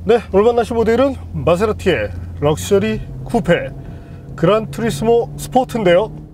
네, 오늘 만나실 모델은 마세라티의 럭셔리 쿠페 그란 투리스모 스포츠인데요.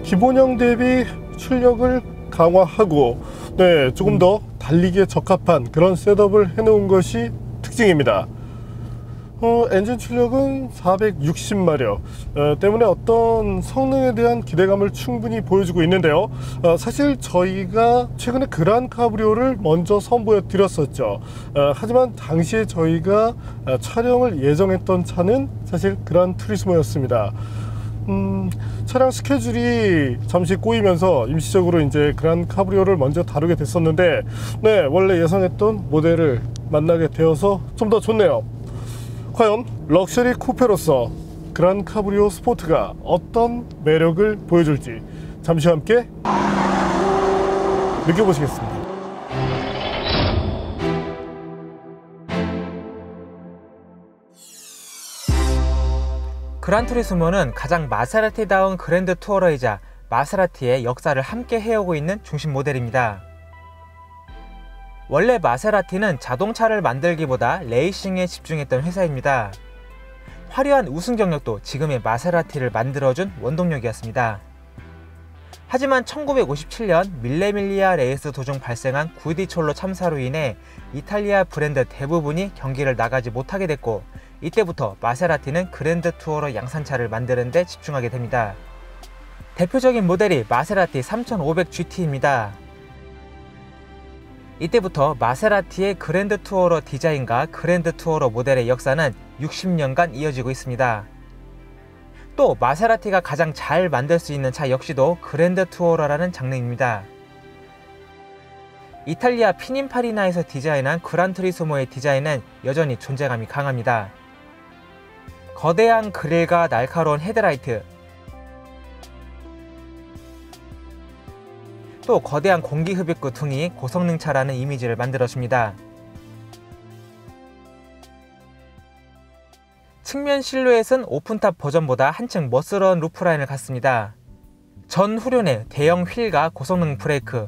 기본형 대비 출력을 강화하고 조금 더 달리기에 적합한 그런 셋업을 해놓은 것이 특징입니다. 엔진 출력은 460마력 때문에 어떤 성능에 대한 기대감을 충분히 보여주고 있는데요. 사실 저희가 최근에 그란 카브리오를 먼저 선보여 드렸었죠. 하지만 당시에 저희가 촬영을 예정했던 차는 사실 그란 투리스모였습니다. 차량 스케줄이 잠시 꼬이면서 임시적으로 이제 그란 카브리오를 먼저 다루게 됐었는데, 원래 예상했던 모델을 만나게 되어서 좀 더 좋네요. 과연 럭셔리 쿠페로서 그란 카브리오 스포츠가 어떤 매력을 보여줄지 잠시 함께 느껴보시겠습니다. 그란투리스모는 가장 마세라티다운 그랜드 투어러이자 마세라티의 역사를 함께 해오고 있는 중심 모델입니다. 원래 마세라티는 자동차를 만들기보다 레이싱에 집중했던 회사입니다. 화려한 우승 경력도 지금의 마세라티를 만들어준 원동력이었습니다. 하지만 1957년 밀레밀리아 레이스 도중 발생한 구디촐로 참사로 인해 이탈리아 브랜드 대부분이 경기를 나가지 못하게 됐고, 이때부터 마세라티는 그랜드 투어러 양산차를 만드는 데 집중하게 됩니다. 대표적인 모델이 마세라티 3500 GT입니다. 이때부터 마세라티의 그랜드 투어러 디자인과 그랜드 투어러 모델의 역사는 60년간 이어지고 있습니다. 또 마세라티가 가장 잘 만들 수 있는 차 역시도 그랜드 투어러라는 장르입니다. 이탈리아 피닌파리나에서 디자인한 그란투리스모의 디자인은 여전히 존재감이 강합니다. 거대한 그릴과 날카로운 헤드라이트, 또 거대한 공기흡입구 등이 고성능차라는 이미지를 만들어줍니다. 측면 실루엣은 오픈탑 버전보다 한층 멋스러운 루프라인을 갖습니다. 전 후륜에 대형 휠과 고성능 브레이크,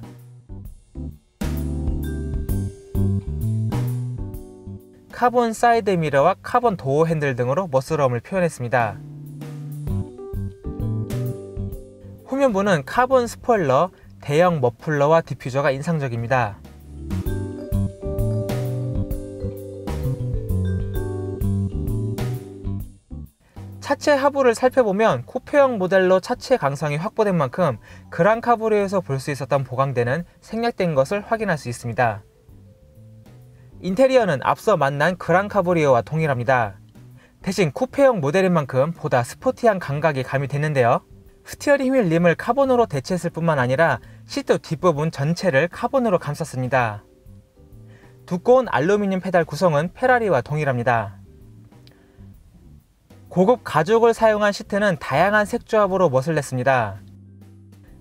카본 사이드 미러와 카본 도어 핸들 등으로 멋스러움을 표현했습니다. 후면부는 카본 스포일러, 대형 머플러와 디퓨저가 인상적입니다. 차체 하부를 살펴보면 쿠페형 모델로 차체 강성이 확보된 만큼 그란 카브리오에서 볼 수 있었던 보강대는 생략된 것을 확인할 수 있습니다. 인테리어는 앞서 만난 그란 카브리오와 동일합니다. 대신 쿠페형 모델인 만큼 보다 스포티한 감각이 가미됐는데요. 스티어링 휠 림을 카본으로 대체했을 뿐만 아니라 시트 뒷부분 전체를 카본으로 감쌌습니다. 두꺼운 알루미늄 페달 구성은 페라리와 동일합니다. 고급 가죽을 사용한 시트는 다양한 색조합으로 멋을 냈습니다.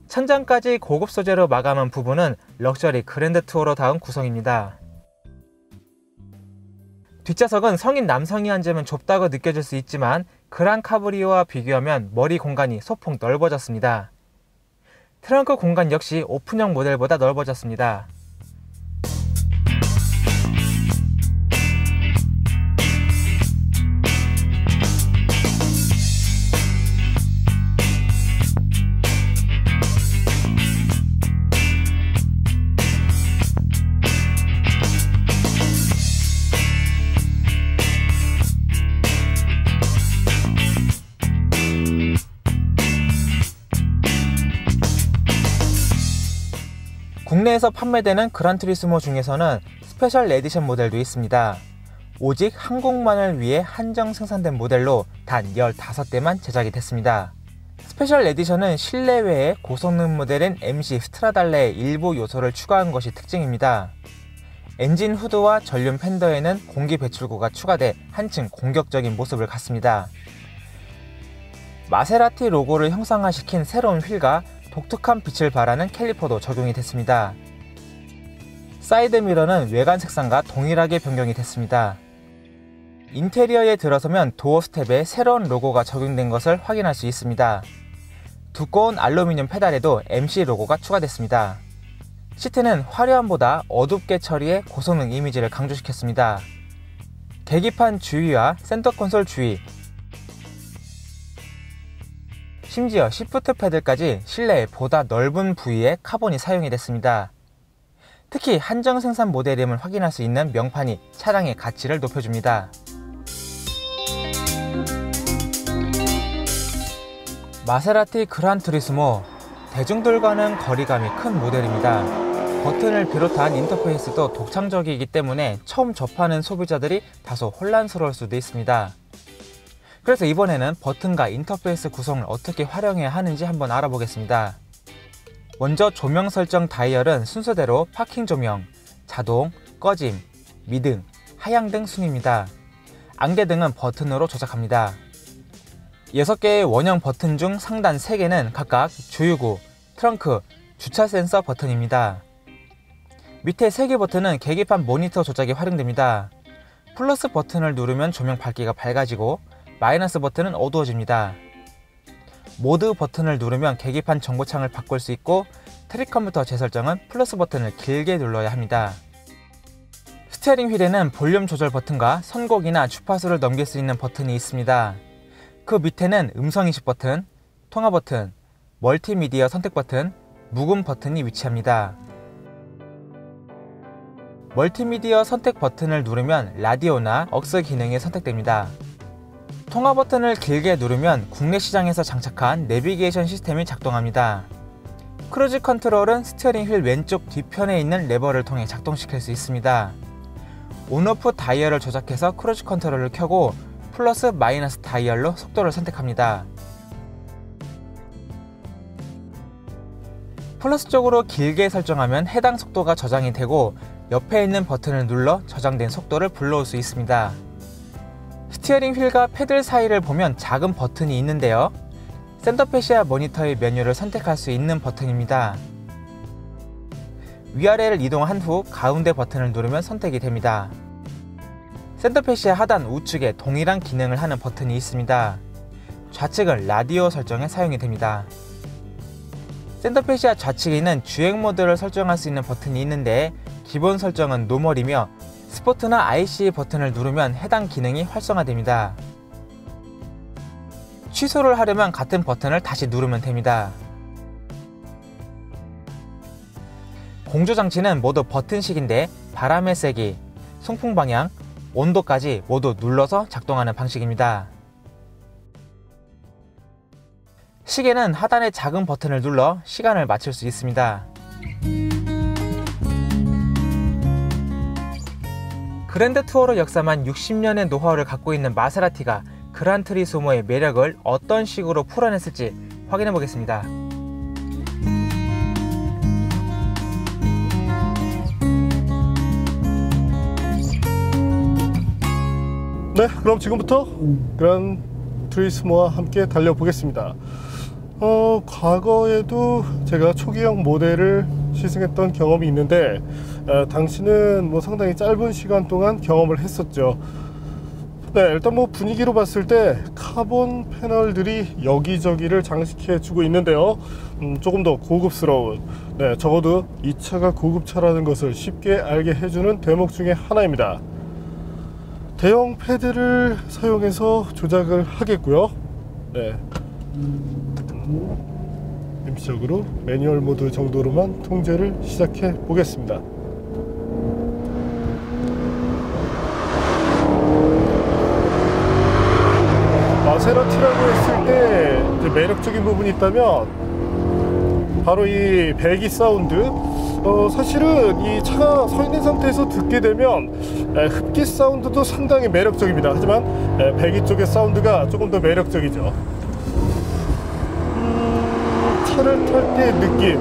천장까지 고급 소재로 마감한 부분은 럭셔리 그랜드 투어러다운 구성입니다. 뒷좌석은 성인 남성이 앉으면 좁다고 느껴질 수 있지만 그란 카브리오와 비교하면 머리 공간이 소폭 넓어졌습니다. 트렁크 공간 역시 오픈형 모델보다 넓어졌습니다. 국내에서 판매되는 그란투리스모 중에서는 스페셜 에디션 모델도 있습니다. 오직 한국만을 위해 한정 생산된 모델로 단 15대만 제작이 됐습니다. 스페셜 에디션은 실내외에 고성능 모델인 MC 스트라달레의 일부 요소를 추가한 것이 특징입니다. 엔진 후드와 전륜 팬더에는 공기 배출구가 추가돼 한층 공격적인 모습을 갖습니다. 마세라티 로고를 형상화시킨 새로운 휠과 독특한 빛을 발하는 캘리퍼도 적용이 됐습니다. 사이드 미러는 외관 색상과 동일하게 변경이 됐습니다. 인테리어에 들어서면 도어 스텝에 새로운 로고가 적용된 것을 확인할 수 있습니다. 두꺼운 알루미늄 페달에도 MC 로고가 추가됐습니다. 시트는 화려함보다 어둡게 처리해 고성능 이미지를 강조시켰습니다. 계기판 주위와 센터 콘솔 주위, 심지어 시프트 패들까지 실내에 보다 넓은 부위에 카본이 사용이 됐습니다. 특히 한정 생산 모델임을 확인할 수 있는 명판이 차량의 가치를 높여줍니다. 마세라티 그란투리스모, 대중들과는 거리감이 큰 모델입니다. 버튼을 비롯한 인터페이스도 독창적이기 때문에 처음 접하는 소비자들이 다소 혼란스러울 수도 있습니다. 그래서 이번에는 버튼과 인터페이스 구성을 어떻게 활용해야 하는지 한번 알아보겠습니다. 먼저 조명 설정 다이얼은 순서대로 파킹 조명, 자동, 꺼짐, 미등, 하향 등 순입니다. 안개등은 버튼으로 조작합니다. 6개의 원형 버튼 중 상단 3개는 각각 주유구, 트렁크, 주차 센서 버튼입니다. 밑에 3개 버튼은 계기판 모니터 조작에 활용됩니다. 플러스 버튼을 누르면 조명 밝기가 밝아지고 마이너스 버튼은 어두워집니다. 모드 버튼을 누르면 계기판 정보창을 바꿀 수 있고 트릭 컴퓨터 재설정은 플러스 버튼을 길게 눌러야 합니다. 스티어링 휠에는 볼륨 조절 버튼과 선곡이나 주파수를 넘길 수 있는 버튼이 있습니다. 그 밑에는 음성 인식 버튼, 통화 버튼, 멀티미디어 선택 버튼, 묵음 버튼이 위치합니다. 멀티미디어 선택 버튼을 누르면 라디오나 억스 기능이 선택됩니다. 통화 버튼을 길게 누르면 국내 시장에서 장착한 내비게이션 시스템이 작동합니다. 크루즈 컨트롤은 스티어링 휠 왼쪽 뒤편에 있는 레버를 통해 작동시킬 수 있습니다. 온오프 다이얼을 조작해서 크루즈 컨트롤을 켜고 플러스 마이너스 다이얼로 속도를 선택합니다. 플러스 쪽으로 길게 설정하면 해당 속도가 저장이 되고 옆에 있는 버튼을 눌러 저장된 속도를 불러올 수 있습니다. 스티어링 휠과 패들 사이를 보면 작은 버튼이 있는데요. 센터페시아 모니터의 메뉴를 선택할 수 있는 버튼입니다. 위아래를 이동한 후 가운데 버튼을 누르면 선택이 됩니다. 센터페시아 하단 우측에 동일한 기능을 하는 버튼이 있습니다. 좌측은 라디오 설정에 사용이 됩니다. 센터페시아 좌측에는 주행 모드를 설정할 수 있는 버튼이 있는데 기본 설정은 노멀이며 스포트나 IC 버튼을 누르면 해당 기능이 활성화됩니다. 취소를 하려면 같은 버튼을 다시 누르면 됩니다. 공조장치는 모두 버튼식인데 바람의 세기, 송풍 방향, 온도까지 모두 눌러서 작동하는 방식입니다. 시계는 하단의 작은 버튼을 눌러 시간을 맞출 수 있습니다. 그랜드 투어로 역사만 60년의 노하우를 갖고 있는 마세라티가 그란투리스모의 매력을 어떤 식으로 풀어냈을지 확인해 보겠습니다. 네, 그럼 지금부터 그란투리스모와 함께 달려보겠습니다. 과거에도 제가 초기형 모델을 시승했던 경험이 있는데 당시는 뭐 상당히 짧은 시간 동안 경험을 했었죠. 네, 일단 뭐 분위기로 봤을 때 카본 패널들이 여기저기를 장식해 주고 있는데요. 조금 더 고급스러운, 네, 적어도 이 차가 고급차라는 것을 쉽게 알게 해주는 대목 중에 하나입니다. 대형 패드를 사용해서 조작을 하겠고요. 네. 임시적으로 매뉴얼 모드 정도로만 통제를 시작해 보겠습니다. 마세라티라고 했을 때 이제 매력적인 부분이 있다면 바로 이 배기 사운드. 사실은 이 차가 서 있는 상태에서 듣게 되면 흡기 사운드도 상당히 매력적입니다. 하지만 배기 쪽의 사운드가 조금 더 매력적이죠. 차를 탈 때의 느낌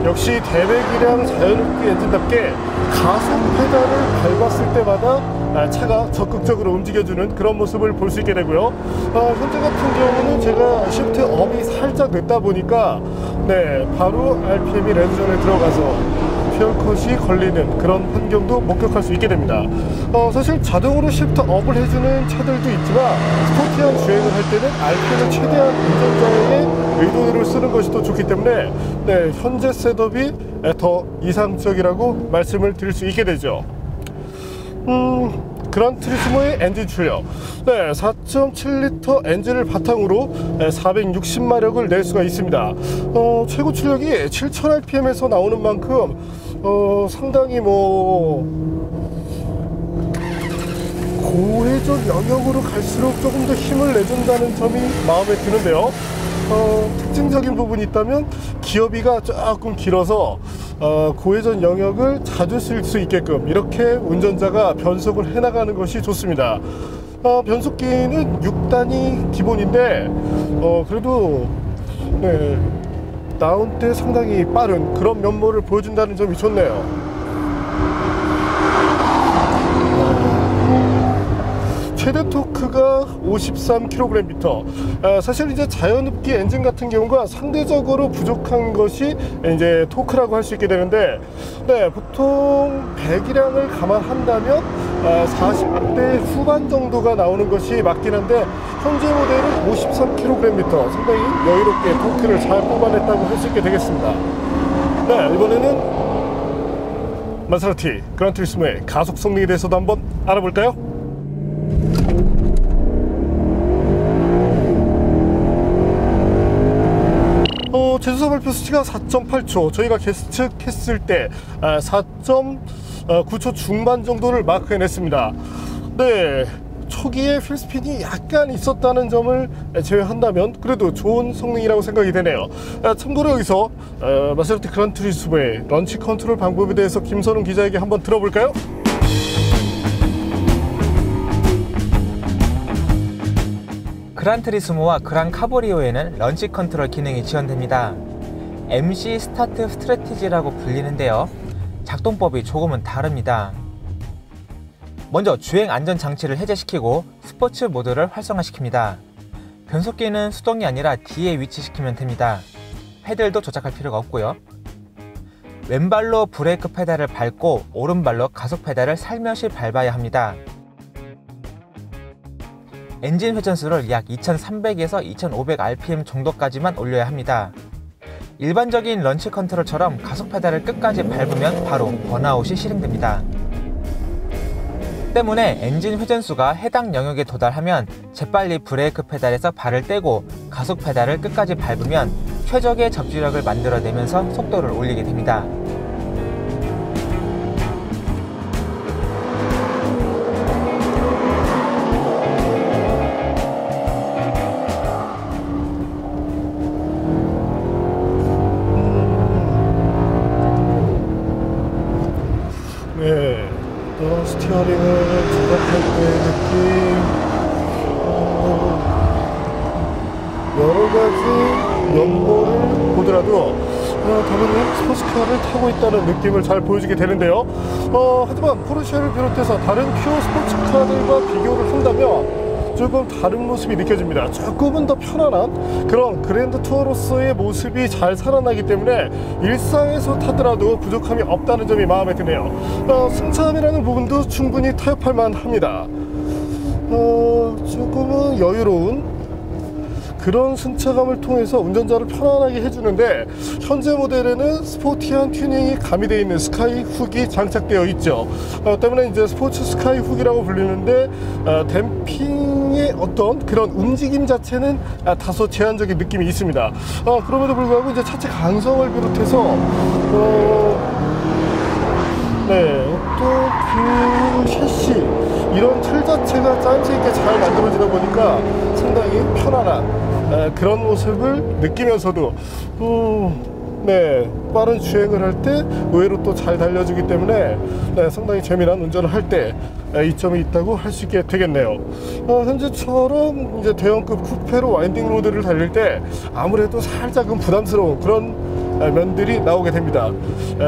역시 대배기량 자연흡기 엔진답게 가속 페달을 밟았을 때마다 차가 적극적으로 움직여주는 그런 모습을 볼 수 있게 되고요. 현재 같은 경우는 제가 시프트 업이 살짝 늦다 보니까 바로 RPM이 레드존에 들어가서 퓨얼컷이 걸리는 그런 환경도 목격할 수 있게 됩니다. 사실 자동으로 시프트 업을 해주는 차들도 있지만 스포티한 주행을 할 때는 RPM을 최대한 운전자에게 의도를 쓰는 것이 더 좋기 때문에 현재 셋업이 더 이상적이라고 말씀을 드릴 수 있게 되죠. 그란투리스모의 엔진 출력 4.7L 엔진을 바탕으로 460마력을 낼 수가 있습니다. 최고 출력이 7000rpm에서 나오는 만큼 상당히 고회전 영역으로 갈수록 조금 더 힘을 내준다는 점이 마음에 드는데요. 특징적인 부분이 있다면 기어비가 조금 길어서 고회전 영역을 자주 쓸 수 있게끔 이렇게 운전자가 변속을 해나가는 것이 좋습니다. 변속기는 6단이 기본인데 그래도 다운 때 상당히 빠른 그런 면모를 보여준다는 점이 좋네요. 최대 토크가 53kgm. 사실 이제 자연흡기 엔진 같은 경우가 상대적으로 부족한 것이 이제 토크라고 할 수 있게 되는데, 보통 배기량을 감안한다면 40대 후반 정도가 나오는 것이 맞긴 한데, 현재 모델은 53kgm, 상당히 여유롭게 토크를 잘 뽑아냈다고 할 수 있게 되겠습니다. 이번에는 마세라티 그란투리스모의 가속 성능에 대해서도 한번 알아볼까요? 제조사 발표 수치가 4.8초, 저희가 계측했을 때 4.9초 중반 정도를 마크해냈습니다. 초기에 휠스핀이 약간 있었다는 점을 제외한다면 그래도 좋은 성능이라고 생각이 되네요. 참고로 여기서 마세라티 그란투리스모의 런치 컨트롤 방법에 대해서 김선웅 기자에게 한번 들어볼까요? 그란트리스모와 그란 카브리오에는 런치 컨트롤 기능이 지원됩니다. MC 스타트 스트래티지라고 불리는데요. 작동법이 조금은 다릅니다. 먼저 주행 안전 장치를 해제시키고 스포츠 모드를 활성화시킵니다. 변속기는 수동이 아니라 뒤에 위치시키면 됩니다. 페달도 조작할 필요가 없고요. 왼발로 브레이크 페달을 밟고 오른발로 가속 페달을 살며시 밟아야 합니다. 엔진 회전수를 약 2300에서 2500rpm 정도까지만 올려야 합니다. 일반적인 런치 컨트롤처럼 가속 페달을 끝까지 밟으면 바로 번아웃이 실행됩니다. 때문에 엔진 회전수가 해당 영역에 도달하면 재빨리 브레이크 페달에서 발을 떼고 가속 페달을 끝까지 밟으면 최적의 접지력을 만들어내면서 속도를 올리게 됩니다. 스티어링을 조작할 때의 느낌, 여러 가지 면모를 보더라도 당연히 스포츠카를 타고 있다는 느낌을 잘 보여주게 되는데요. 하지만 포르쉐를 비롯해서 다른 퓨어 스포츠카들과 비교를 한다면 조금 다른 모습이 느껴집니다. 조금은 더 편안한 그런 그랜드 투어로서의 모습이 잘 살아나기 때문에 일상에서 타더라도 부족함이 없다는 점이 마음에 드네요. 승차감이라는 부분도 충분히 타협할 만합니다. 조금은 여유로운 그런 승차감을 통해서 운전자를 편안하게 해주는데, 현재 모델에는 스포티한 튜닝이 가미되어 있는 스카이 훅이 장착되어 있죠. 때문에 이제 스포츠 스카이 훅이라고 불리는데, 댐핑의 어떤 그런 움직임 자체는 다소 제한적인 느낌이 있습니다. 그럼에도 불구하고 이제 차체 강성을 비롯해서 어떤 그 셰시 이런 틀 자체가 짜임새 있게 잘 만들어지다 보니까 상당히 편안한 그런 모습을 느끼면서도 네, 빠른 주행을 할 때 의외로 또 잘 달려주기 때문에 네, 상당히 재미난 운전을 할 때 이점이 있다고 할 수 있게 되겠네요. 현재처럼 이제 대형급 쿠페로 와인딩 로드를 달릴 때 아무래도 살짝은 부담스러운 그런 면들이 나오게 됩니다.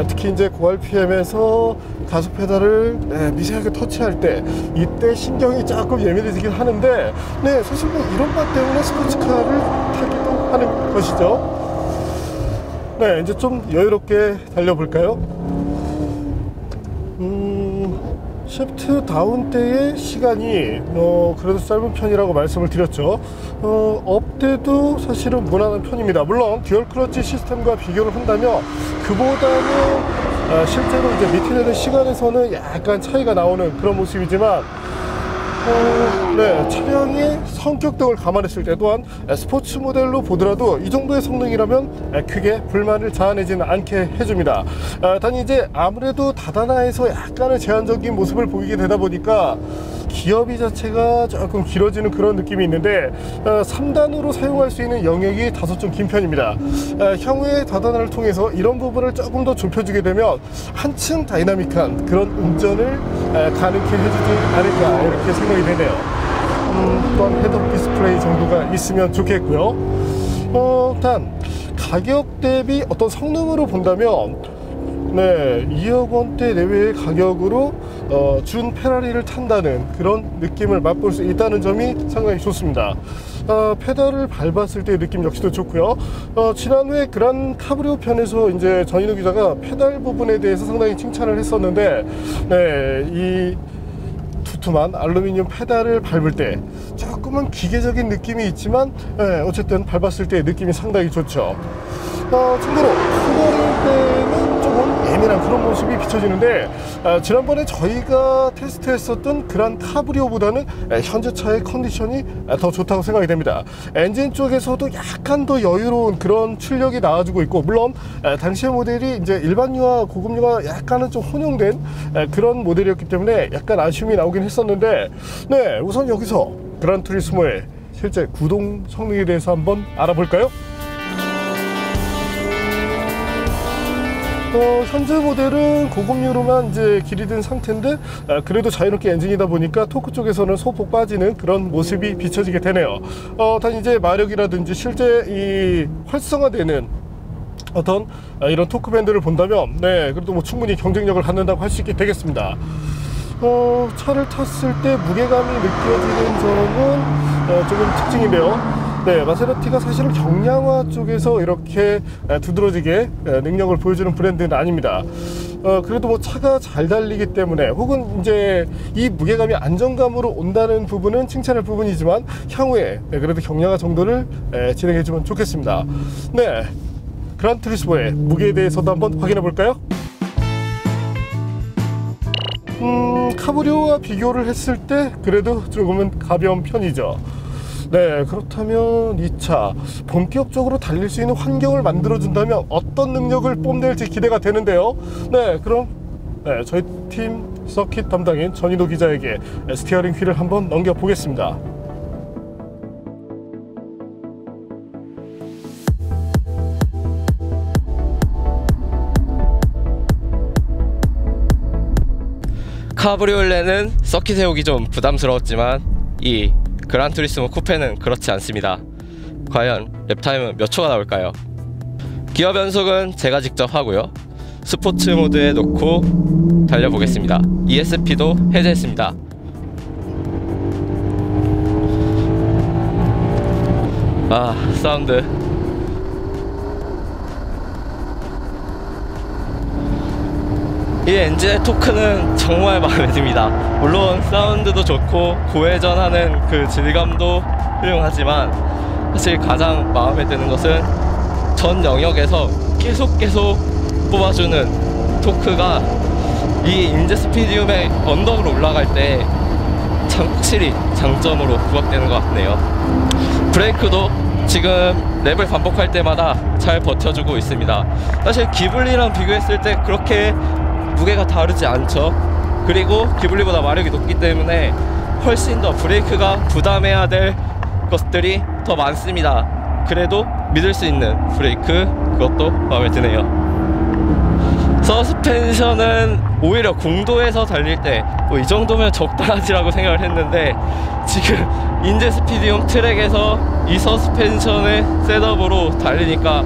특히 이제 고RPM에서 가속 페달을 미세하게 터치할 때 이때 신경이 조금 예민해지긴 하는데 네, 사실 뭐 이런 맛 때문에 스포츠카를 타기도 하는 것이죠. 네, 이제 좀 여유롭게 달려볼까요? 시프트 다운 때의 시간이 그래도 짧은 편이라고 말씀을 드렸죠. 업 때도 사실은 무난한 편입니다. 물론 듀얼 클러치 시스템과 비교를 한다면 그보다는 실제로 이제 미팅되는 시간에서는 약간 차이가 나오는 그런 모습이지만 네, 차량의 성격 등을 감안했을 때 또한 스포츠 모델로 보더라도 이 정도의 성능이라면 크게 불만을 자아내지는 않게 해줍니다. 단 이제 아무래도 다다나에서 약간의 제한적인 모습을 보이게 되다 보니까 기어비 자체가 조금 길어지는 그런 느낌이 있는데 3단으로 사용할 수 있는 영역이 다소 좀 긴 편입니다. 향후에 다다나를 통해서 이런 부분을 조금 더 좁혀주게 되면 한층 다이나믹한 그런 운전을 가능케 해주지 않을까 이렇게 생각이 되네요. 또한 헤드업 디스플레이 정도가 있으면 좋겠고요. 단 가격 대비 어떤 성능으로 본다면 네, 2억 원대 내외의 가격으로 준 페라리를 탄다는 그런 느낌을 맛볼 수 있다는 점이 상당히 좋습니다. 페달을 밟았을 때의 느낌 역시도 좋고요. 지난해 그란 카브리오 편에서 이제 전인우 기자가 페달 부분에 대해서 상당히 칭찬을 했었는데 네, 이 두툼한 알루미늄 페달을 밟을 때 조금은 기계적인 느낌이 있지만 네, 어쨌든 밟았을 때의 느낌이 상당히 좋죠. 참고로 코너릴 때는 조금 예민한 그런 모습이 비춰지는데 지난번에 저희가 테스트했었던 그란 카브리오보다는 현재 차의 컨디션이 더 좋다고 생각이 됩니다. 엔진 쪽에서도 약간 더 여유로운 그런 출력이 나와주고 있고 물론 당시의 모델이 이제 일반유와 고급유가 약간은 좀 혼용된 그런 모델이었기 때문에 약간 아쉬움이 나오긴 했었는데 네, 우선 여기서 그란투리스모의 실제 구동 성능에 대해서 한번 알아볼까요? 현재 모델은 고급유로만 이제 길이 든 상태인데 그래도 자유롭게 엔진이다 보니까 토크 쪽에서는 소폭 빠지는 그런 모습이 비춰지게 되네요. 단 이제 마력이라든지 실제 이 활성화되는 어떤 이런 토크 밴드를 본다면 네, 그래도 뭐 충분히 경쟁력을 갖는다고 할 수 있게 되겠습니다. 차를 탔을 때 무게감이 느껴지는 점은 조금 특징인데요. 네, 마세라티가 사실은 경량화 쪽에서 이렇게 두드러지게 능력을 보여주는 브랜드는 아닙니다. 그래도 뭐 차가 잘 달리기 때문에 혹은 이제 이 무게감이 안정감으로 온다는 부분은 칭찬할 부분이지만 향후에 그래도 경량화 정도를 진행해주면 좋겠습니다. 네, 그란투리스모의 무게에 대해서도 한번 확인해 볼까요? 카브리오와 비교를 했을 때 그래도 조금은 가벼운 편이죠. 네, 그렇다면 이 차 본격적으로 달릴 수 있는 환경을 만들어준다면 어떤 능력을 뽐낼지 기대가 되는데요. 네, 그럼 네, 저희 팀 서킷 담당인 전인우 기자에게 스티어링 휠을 한번 넘겨보겠습니다. 카브리올레는 서킷 세우기 좀 부담스러웠지만 이 그란투리스모 쿠페는 그렇지 않습니다. 과연 랩타임은 몇 초가 나올까요? 기어 변속은 제가 직접 하고요. 스포츠 모드에 놓고 달려보겠습니다. ESP도 해제했습니다. 사운드. 이 엔진의 토크는 정말 마음에 듭니다. 물론 사운드도 좋고 고회전하는 그 질감도 훌륭하지만 사실 가장 마음에 드는 것은 전 영역에서 계속 뽑아주는 토크가 이 인제 스피디움의 언덕으로 올라갈 때 확실히 장점으로 부각되는 것 같네요. 브레이크도 지금 랩을 반복할 때마다 잘 버텨주고 있습니다. 사실 기블리랑 비교했을 때 그렇게 무게가 다르지 않죠. 그리고 기블리보다 마력이 높기 때문에 훨씬 더 브레이크가 부담해야 될 것들이 더 많습니다. 그래도 믿을 수 있는 브레이크, 그것도 마음에 드네요. 서스펜션은 오히려 공도에서 달릴 때 이 정도면 적당하지라고 생각을 했는데, 지금 인제 스피디움 트랙에서 이 서스펜션의 셋업으로 달리니까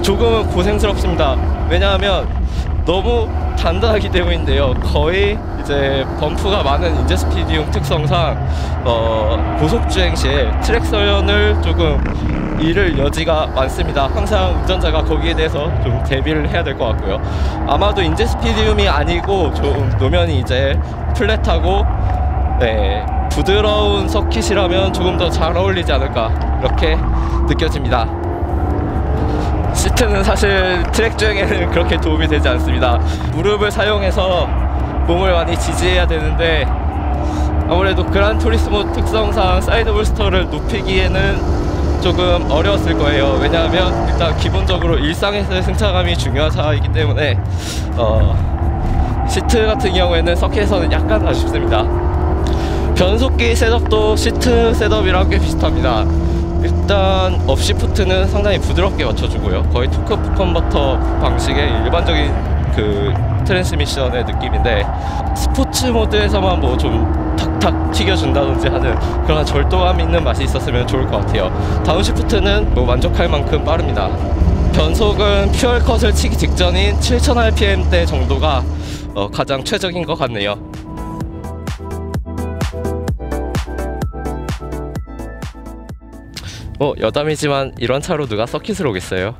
조금은 고생스럽습니다. 왜냐하면 너무 단단하기 때문인데요. 거의 이제 범프가 많은 인제 스피디움 특성상 고속주행 시에 트랙 서연을 조금 잃을 여지가 많습니다. 항상 운전자가 거기에 대해서 좀 대비를 해야 될 것 같고요. 아마도 인제 스피디움이 아니고 좀 노면이 이제 플랫하고 부드러운 서킷이라면 조금 더 잘 어울리지 않을까, 이렇게 느껴집니다. 시트는 사실 트랙 주행에는 그렇게 도움이 되지 않습니다. 무릎을 사용해서 몸을 많이 지지해야 되는데, 아무래도 그란 투리스모 특성상 사이드 볼스터를 높이기에는 조금 어려웠을 거예요. 왜냐하면 일단 기본적으로 일상에서의 승차감이 중요한 차이기 때문에 시트 같은 경우에는 서킷에서는 약간 아쉽습니다. 변속기 셋업도 시트 셋업이랑 꽤 비슷합니다. 일단 업시프트는 상당히 부드럽게 맞춰주고요. 거의 토크 컨버터 방식의 일반적인 그 트랜스미션의 느낌인데, 스포츠 모드에서만 뭐 좀 탁탁 튀겨준다든지 하는 그런 절도감 있는 맛이 있었으면 좋을 것 같아요. 다운시프트는 뭐 만족할 만큼 빠릅니다. 변속은 퓨얼컷을 치기 직전인 7000rpm대 정도가 가장 최적인 것 같네요. 여담이지만 이런 차로 누가 서킷을 오겠어요?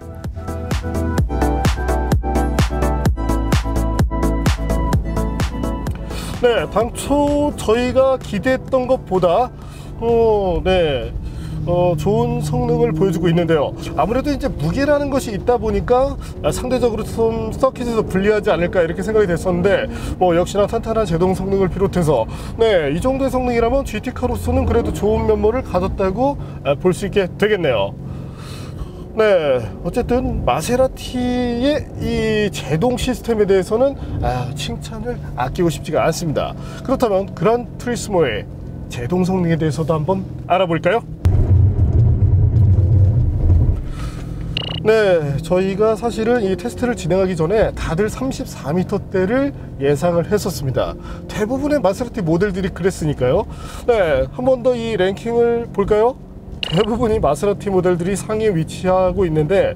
네, 당초 저희가 기대했던 것보다 좋은 성능을 보여주고 있는데요. 아무래도 이제 무게라는 것이 있다 보니까 상대적으로 좀 서킷에서 불리하지 않을까, 이렇게 생각이 됐었는데, 역시나 탄탄한 제동 성능을 비롯해서 이 정도의 성능이라면 GT카로서는 그래도 좋은 면모를 가졌다고 볼 수 있게 되겠네요. 어쨌든 마세라티의 이 제동 시스템에 대해서는 칭찬을 아끼고 싶지가 않습니다. 그렇다면 그란 투리스모의 제동 성능에 대해서도 한번 알아볼까요? 저희가 사실은 이 테스트를 진행하기 전에 다들 34m대를 예상을 했었습니다. 대부분의 마세라티 모델들이 그랬으니까요. 한 번 더 이 랭킹을 볼까요? 대부분이 마세라티 모델들이 상위에 위치하고 있는데,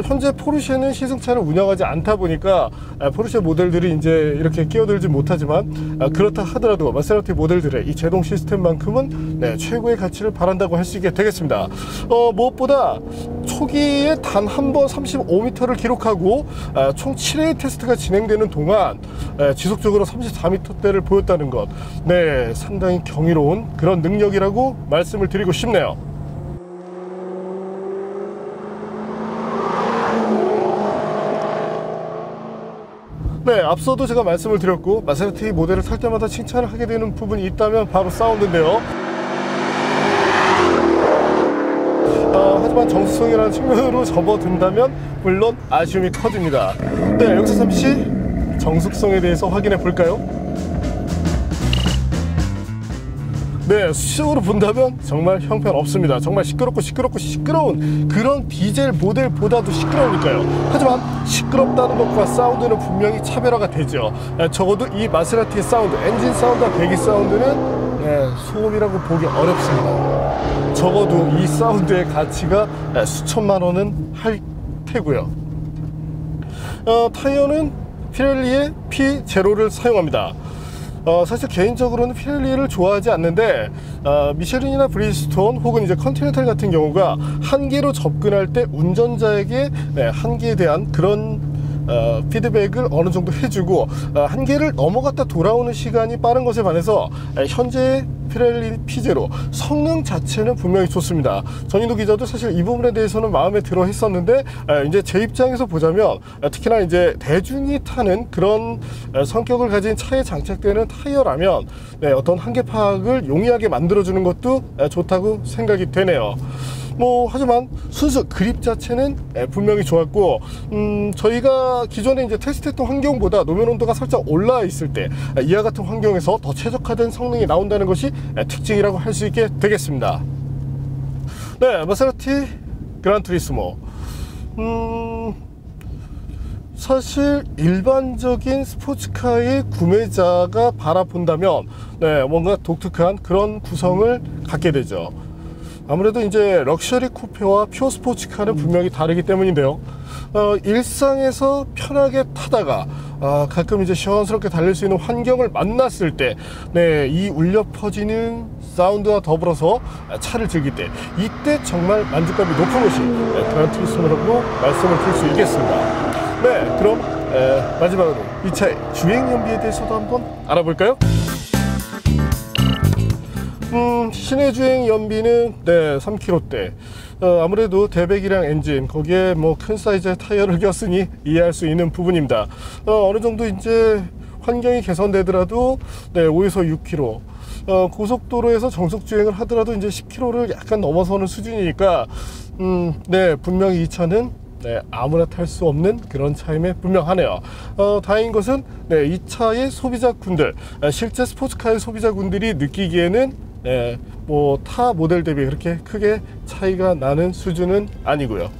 현재 포르쉐는 시승차를 운영하지 않다 보니까 포르쉐 모델들이 이제 이렇게 끼어들지 못하지만, 그렇다 하더라도 마세라티 모델들의 이 제동 시스템만큼은 최고의 가치를 바란다고 할 수 있게 되겠습니다. 무엇보다 초기에 단 한 번 35m를 기록하고 총 7회의 테스트가 진행되는 동안 지속적으로 34m대를 보였다는 것, 상당히 경이로운 그런 능력이라고 말씀을 드리고 싶네요. 앞서도 제가 말씀을 드렸고, 마세라티 모델을 탈 때마다 칭찬을 하게 되는 부분이 있다면 바로 사운드인데요. 하지만 정수성이라는 측면으로 접어든다면 물론 아쉬움이 커집니다. 여기서 잠시 정숙성에 대해서 확인해 볼까요? 수적으로 본다면 정말 형편없습니다. 정말 시끄러운 그런 디젤 모델보다도 시끄러우니까요. 하지만 시끄럽다는 것과 사운드는 분명히 차별화가 되죠. 적어도 이 마세라티의 사운드, 엔진 사운드와 배기 사운드는 소음이라고 보기 어렵습니다. 적어도 이 사운드의 가치가 수천만 원은 할 테고요. 타이어는 피렐리의 P0를 사용합니다. 사실 개인적으로는 피렐리를 좋아하지 않는데, 미쉐린이나 브리지스톤 혹은 이제 컨티넨탈 같은 경우가 한계로 접근할 때 운전자에게 한계에 대한 그런 피드백을 어느 정도 해주고, 한계를 넘어갔다 돌아오는 시간이 빠른 것에 반해서 현재 피렐리 P0 성능 자체는 분명히 좋습니다. 전인도 기자도 사실 이 부분에 대해서는 마음에 들어 했었는데, 이제 제 입장에서 보자면 특히나 이제 대중이 타는 그런 성격을 가진 차에 장착되는 타이어라면 어떤 한계 파악을 용이하게 만들어주는 것도 좋다고 생각이 되네요. 하지만 순수 그립 자체는 분명히 좋았고, 저희가 기존에 이제 테스트했던 환경보다 노면 온도가 살짝 올라 있을 때 이와 같은 환경에서 더 최적화된 성능이 나온다는 것이 특징이라고 할 수 있게 되겠습니다. 마세라티 그란투리스모. 사실 일반적인 스포츠카의 구매자가 바라본다면 뭔가 독특한 그런 구성을 갖게 되죠. 아무래도 이제 럭셔리 쿠페와 퓨어 스포츠카는 분명히 다르기 때문인데요. 일상에서 편하게 타다가 가끔 이제 시원스럽게 달릴 수 있는 환경을 만났을 때, 이 울려 퍼지는 사운드와 더불어서 차를 즐길 때, 이때 정말 만족감이 높은 것이 그란투리스모라고 말씀을 드릴 수 있겠습니다. 그럼 마지막으로 이 차의 주행 연비에 대해서도 한번 알아볼까요? 시내 주행 연비는 3km대. 아무래도 대배기량 엔진, 거기에 뭐 큰 사이즈의 타이어를 꼈으니 이해할 수 있는 부분입니다. 어느 정도 이제 환경이 개선되더라도 5에서 6km, 고속도로에서 정속 주행을 하더라도 이제 10km를 약간 넘어서는 수준이니까 분명히 이 차는 아무나 탈 수 없는 그런 차임에 분명하네요. 다행인 것은 이 차의 소비자군들, 실제 스포츠카의 소비자군들이 느끼기에는 뭐 타 모델 대비 그렇게 크게 차이가 나는 수준은 아니고요.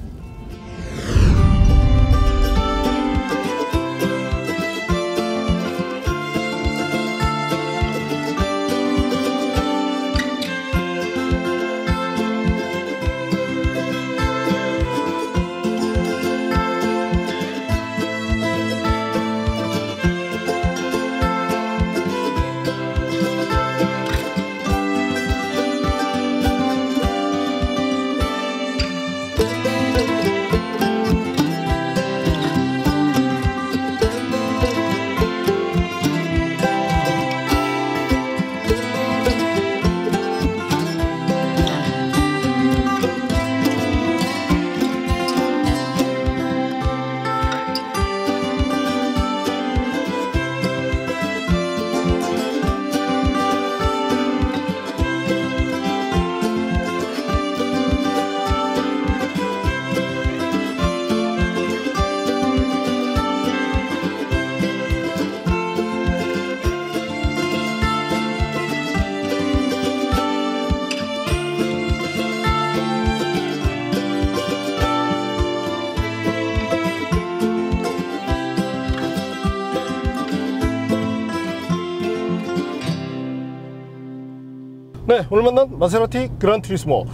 오늘 만난 마세라티 그란투리스모,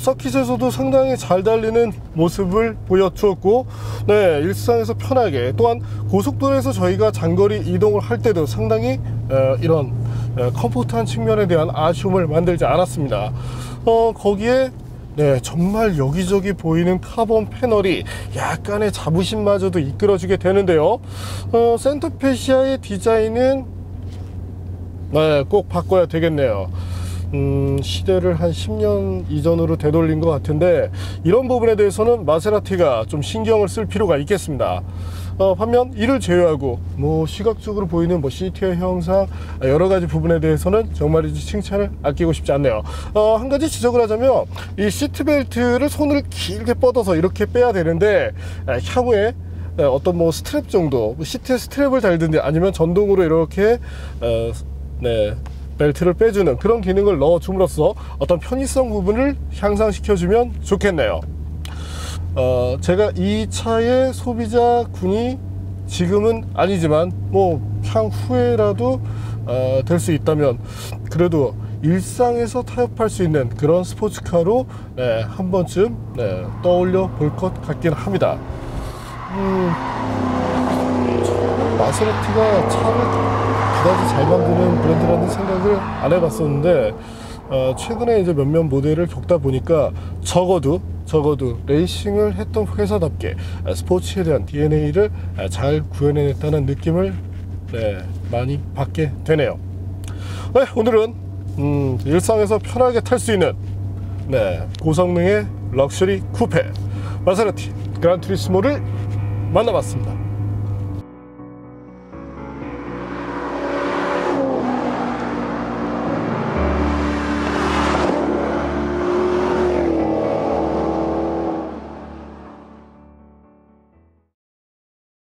서킷에서도 상당히 잘 달리는 모습을 보여주었고, 일상에서 편하게, 또한 고속도로에서 저희가 장거리 이동을 할 때도 상당히 이런 컴포트한 측면에 대한 아쉬움을 만들지 않았습니다. 거기에 정말 여기저기 보이는 카본 패널이 약간의 자부심마저도 이끌어주게 되는데요. 센터페시아의 디자인은 꼭 바꿔야 되겠네요. 시대를 한 10년 이전으로 되돌린 것 같은데, 이런 부분에 대해서는 마세라티가 좀 신경을 쓸 필요가 있겠습니다. 반면 이를 제외하고 뭐 시각적으로 보이는 뭐 시트의 형상, 여러 가지 부분에 대해서는 정말이지 칭찬을 아끼고 싶지 않네요. 한 가지 지적을 하자면, 이 시트벨트를 손을 길게 뻗어서 이렇게 빼야 되는데, 향후에 어떤 뭐 스트랩 정도, 시트에 스트랩을 달든지 아니면 전동으로 이렇게 벨트를 빼주는 그런 기능을 넣어줌으로써 어떤 편의성 부분을 향상시켜주면 좋겠네요. 제가 이 차의 소비자군이 지금은 아니지만 뭐 향후에라도 될 수 있다면, 그래도 일상에서 타협할 수 있는 그런 스포츠카로 한 번쯤 떠올려 볼 것 같긴 합니다. 마세라티가 차를 그다지 잘 만드는 브랜드라는 생각을 안 해봤었는데, 최근에 이제 몇몇 모델을 겪다 보니까 적어도 레이싱을 했던 회사답게 스포츠에 대한 DNA를 잘 구현해냈다는 느낌을 많이 받게 되네요. 오늘은 일상에서 편하게 탈 수 있는 고성능의 럭셔리 쿠페 마세라티 그란투리스모를 만나봤습니다.